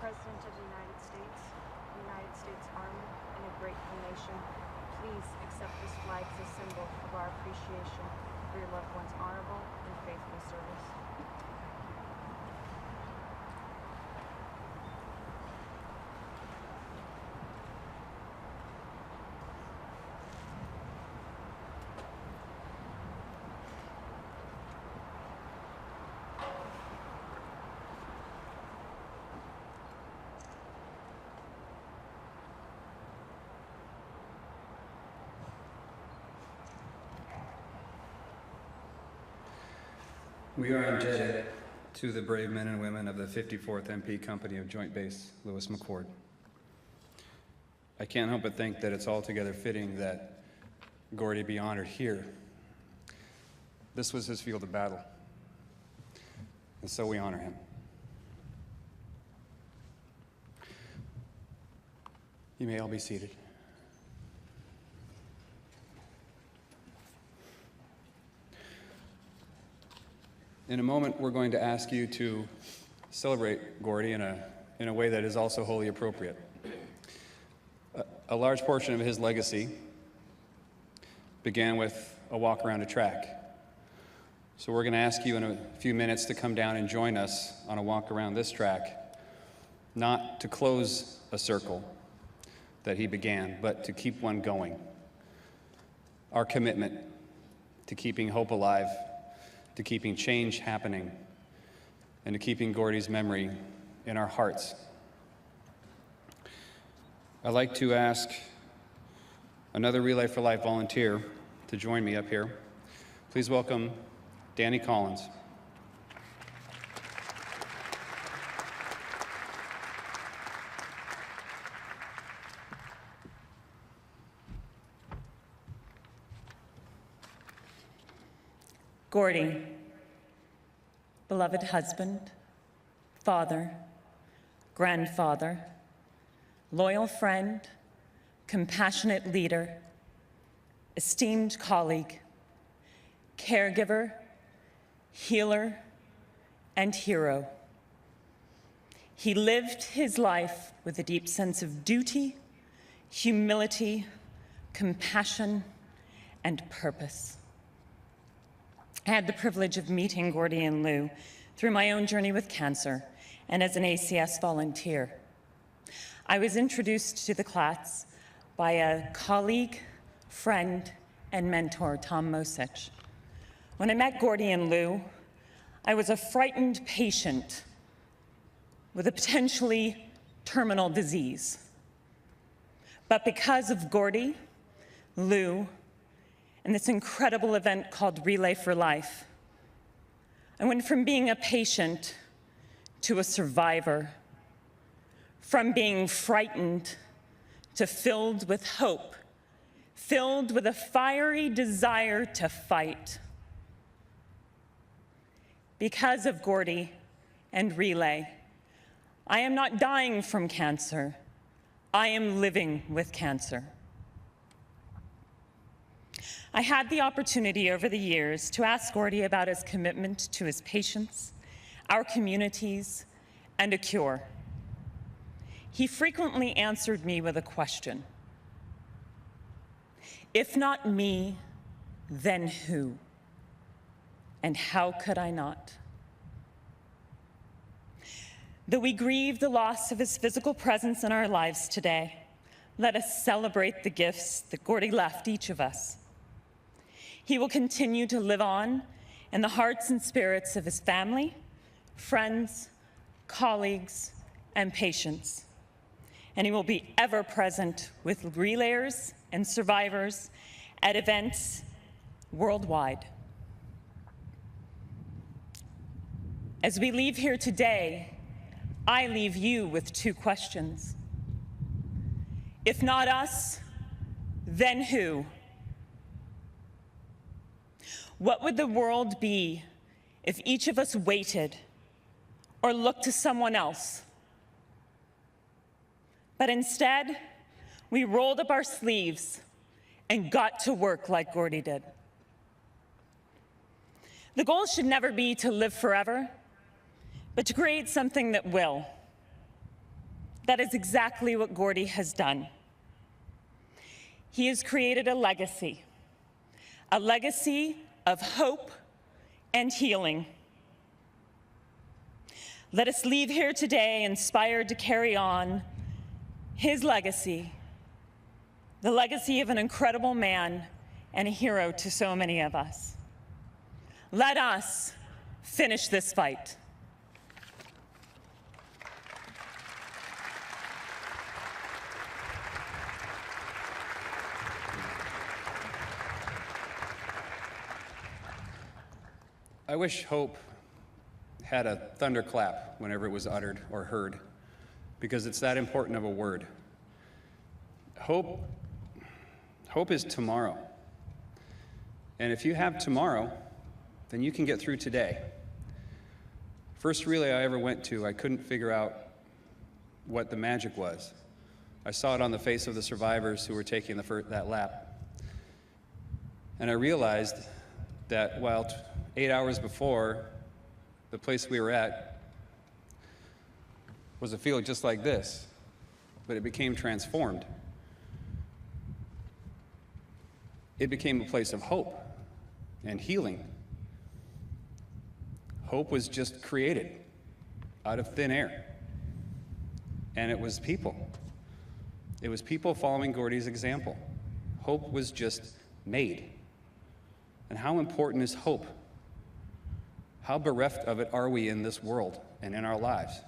President of the United States Army, and a grateful nation, please accept this flag as a symbol of our appreciation for your loved one's honorable and faithful service. We are indebted to the brave men and women of the 54th MP Company of Joint Base Lewis McChord. I can't help but think that it's altogether fitting that Gordy be honored here. This was his field of battle, and so we honor him. You may all be seated. In a moment, we're going to ask you to celebrate Gordy in a way that is also wholly appropriate. A large portion of his legacy began with a walk around a track. So we're going to ask you in a few minutes to come down and join us on a walk around this track, not to close a circle that he began, but to keep one going. Our commitment to keeping hope alive, to keeping change happening, and to keeping Gordy's memory in our hearts. I'd like to ask another Relay for Life volunteer to join me up here. Please welcome Danny Collins. Gordy, beloved husband, father, grandfather, loyal friend, compassionate leader, esteemed colleague, caregiver, healer, and hero. He lived his life with a deep sense of duty, humility, compassion, and purpose. I had the privilege of meeting Gordy and Lou through my own journey with cancer and as an ACS volunteer. I was introduced to the Klatts by a colleague, friend, and mentor, Tom Mosich. When I met Gordy and Lou, I was a frightened patient with a potentially terminal disease. But because of Gordy, Lou, and this incredible event called Relay for Life, I went from being a patient to a survivor, from being frightened to filled with hope, filled with a fiery desire to fight. Because of Gordy and Relay, I am not dying from cancer. I am living with cancer. I had the opportunity over the years to ask Gordy about his commitment to his patients, our communities, and a cure. He frequently answered me with a question. If not me, then who? And how could I not? Though we grieve the loss of his physical presence in our lives today, let us celebrate the gifts that Gordy left each of us. He will continue to live on in the hearts and spirits of his family, friends, colleagues, and patients. And he will be ever present with relayers and survivors at events worldwide. As we leave here today, I leave you with two questions. If not us, then who? What would the world be if each of us waited or looked to someone else? But instead, we rolled up our sleeves and got to work like Gordy did. The goal should never be to live forever, but to create something that will. That is exactly what Gordy has done. He has created a legacy of hope and healing. Let us leave here today inspired to carry on his legacy, the legacy of an incredible man and a hero to so many of us. Let us finish this fight. I wish hope had a thunderclap whenever it was uttered or heard, because it's that important of a word. Hope is tomorrow. And if you have tomorrow, then you can get through today. First relay I ever went to, I couldn't figure out what the magic was. I saw it on the face of the survivors who were taking that lap. And I realized that while 8 hours before, the place we were at was a field just like this, but it became transformed. It became a place of hope and healing. Hope was just created out of thin air. And it was people. It was people following Gordy's example. Hope was just made. And how important is hope? How bereft of it are we in this world and in our lives?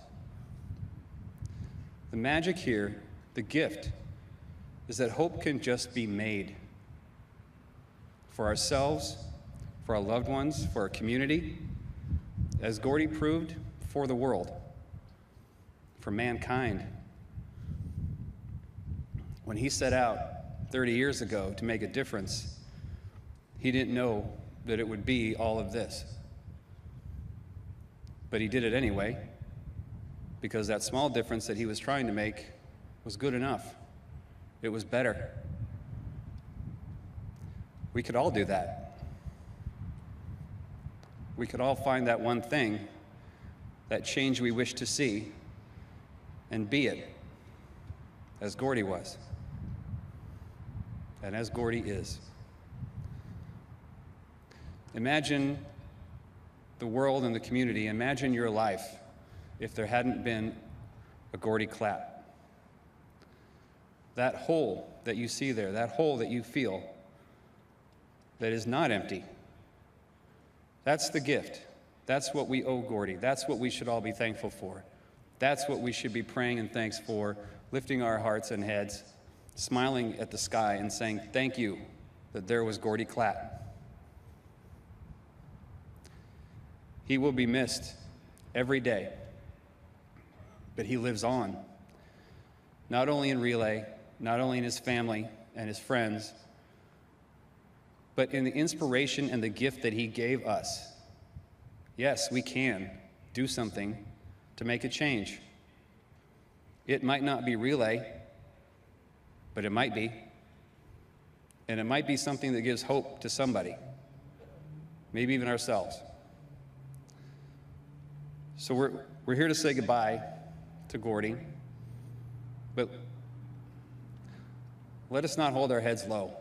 The magic here, the gift, is that hope can just be made for ourselves, for our loved ones, for our community, as Gordy proved, for the world, for mankind. When he set out 30 years ago to make a difference, he didn't know that it would be all of this. But he did it anyway, because that small difference that he was trying to make was good enough. It was better. We could all do that. We could all find that one thing, that change we wish to see, and be it, as Gordy was, and as Gordy is. Imagine the world and the community, imagine your life if there hadn't been a Gordy Klatt. That hole that you see there, that hole that you feel, that is not empty. That's the gift. That's what we owe Gordy. That's what we should all be thankful for. That's what we should be praying in thanks for, lifting our hearts and heads, smiling at the sky and saying, thank you that there was Gordy Klatt. He will be missed every day, but he lives on, not only in Relay, not only in his family and his friends, but in the inspiration and the gift that he gave us. Yes, we can do something to make a change. It might not be Relay, but it might be. And it might be something that gives hope to somebody, maybe even ourselves. So we're here to say goodbye to Gordy, but let us not hold our heads low.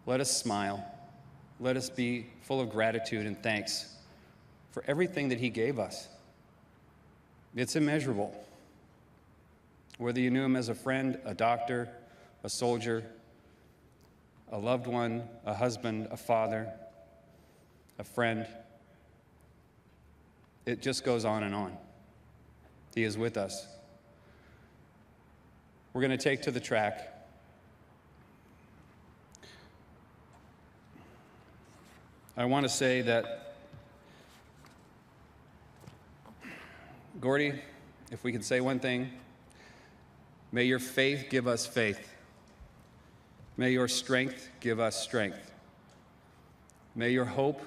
Let us smile. Let us be full of gratitude and thanks for everything that he gave us. It's immeasurable. Whether you knew him as a friend, a doctor, a soldier, a loved one, a husband, a father, a friend, it just goes on and on. He is with us. We're going to take to the track. I want to say that, Gordy, if we could say one thing, may your faith give us faith. May your strength give us strength. May your hope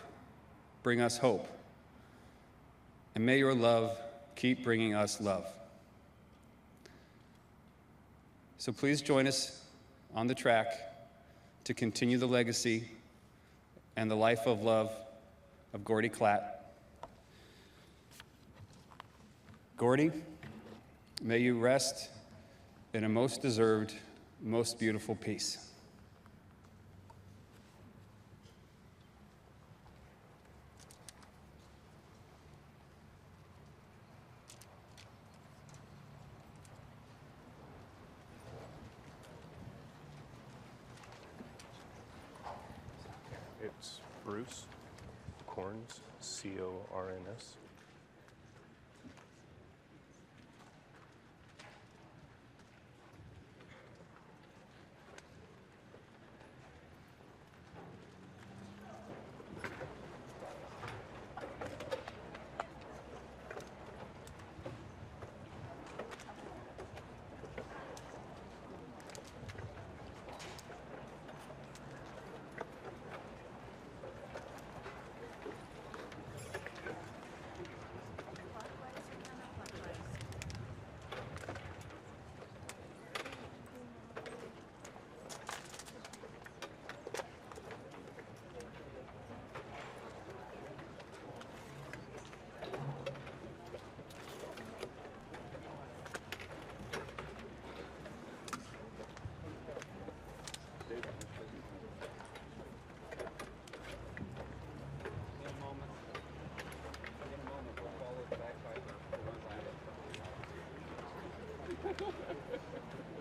bring us hope. And may your love keep bringing us love. So please join us on the track to continue the legacy and the life of love of Gordy Klatt. Gordy, May you rest in a most deserved, most beautiful peace. It's Bruce Corns, C-O-R-N-S.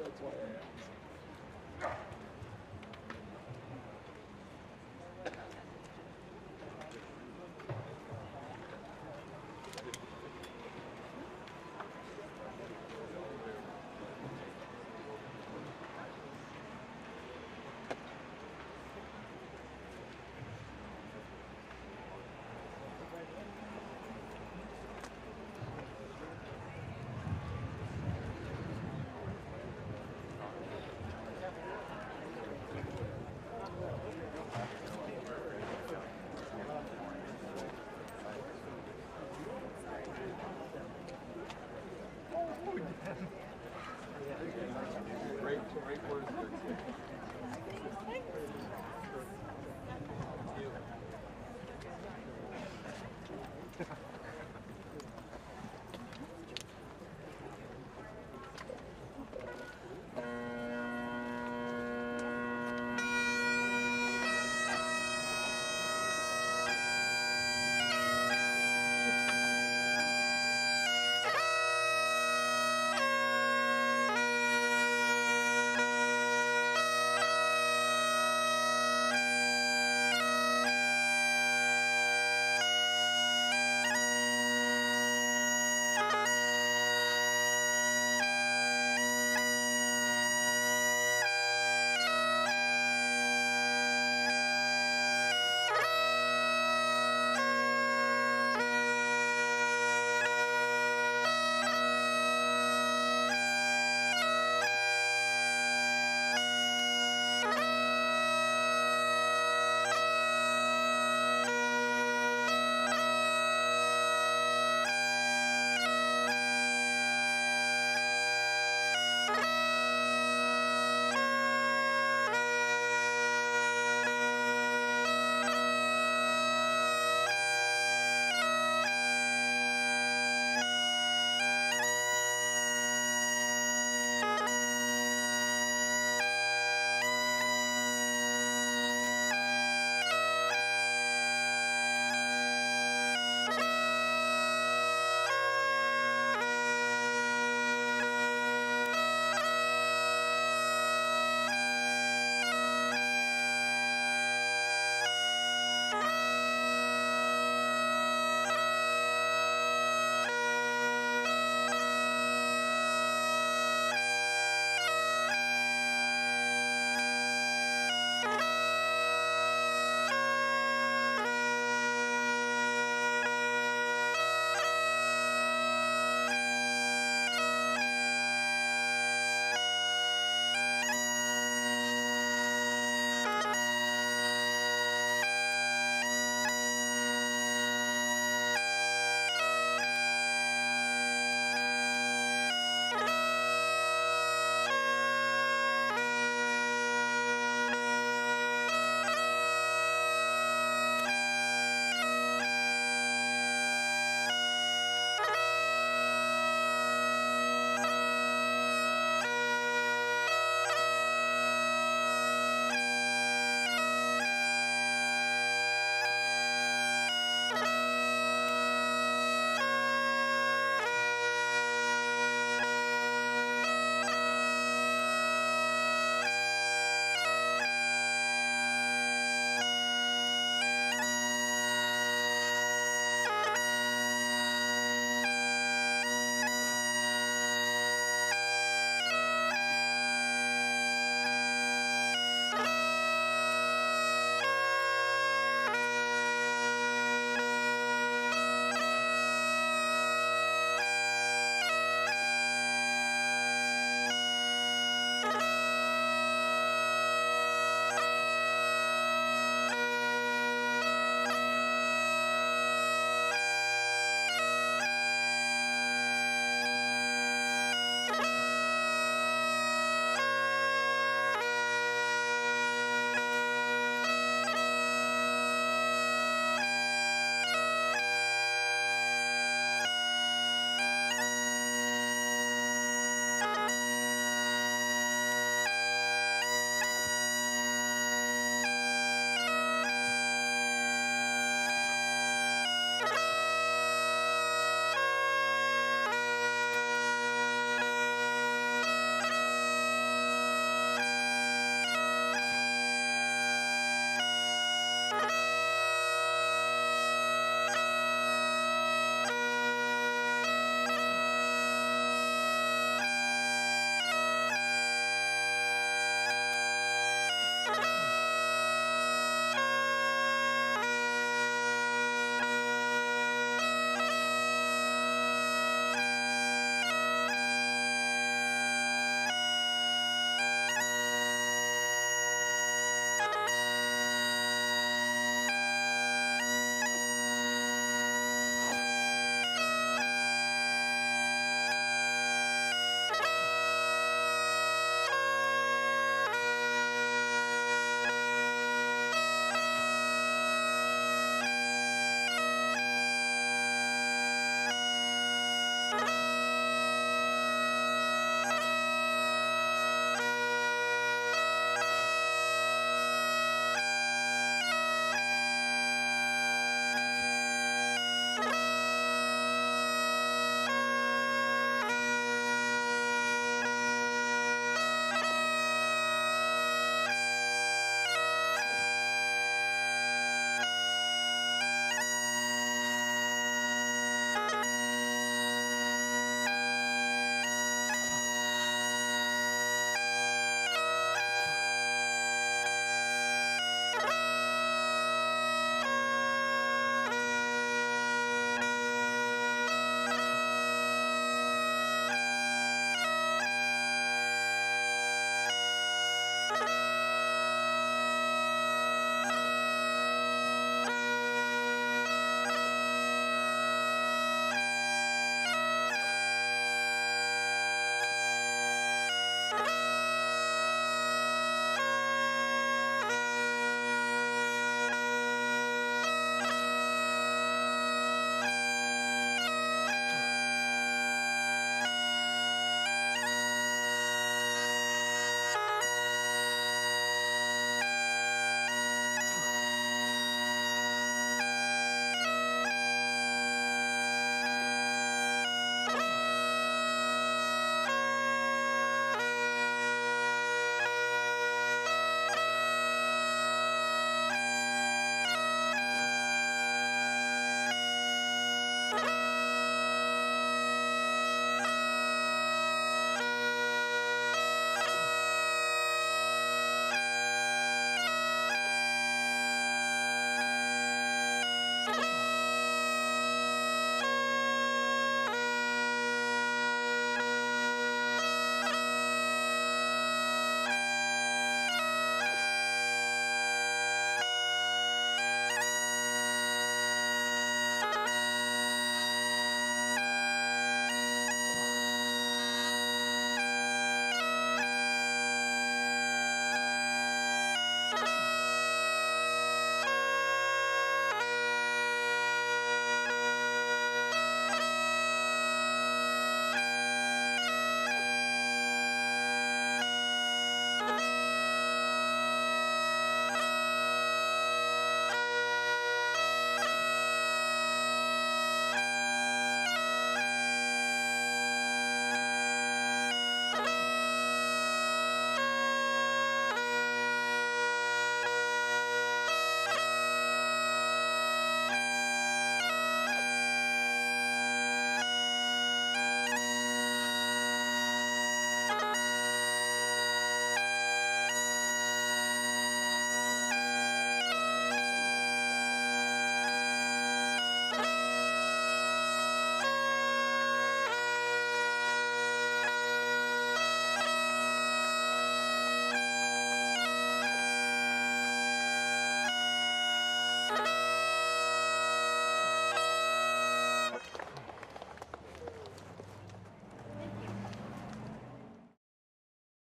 That's why I asked.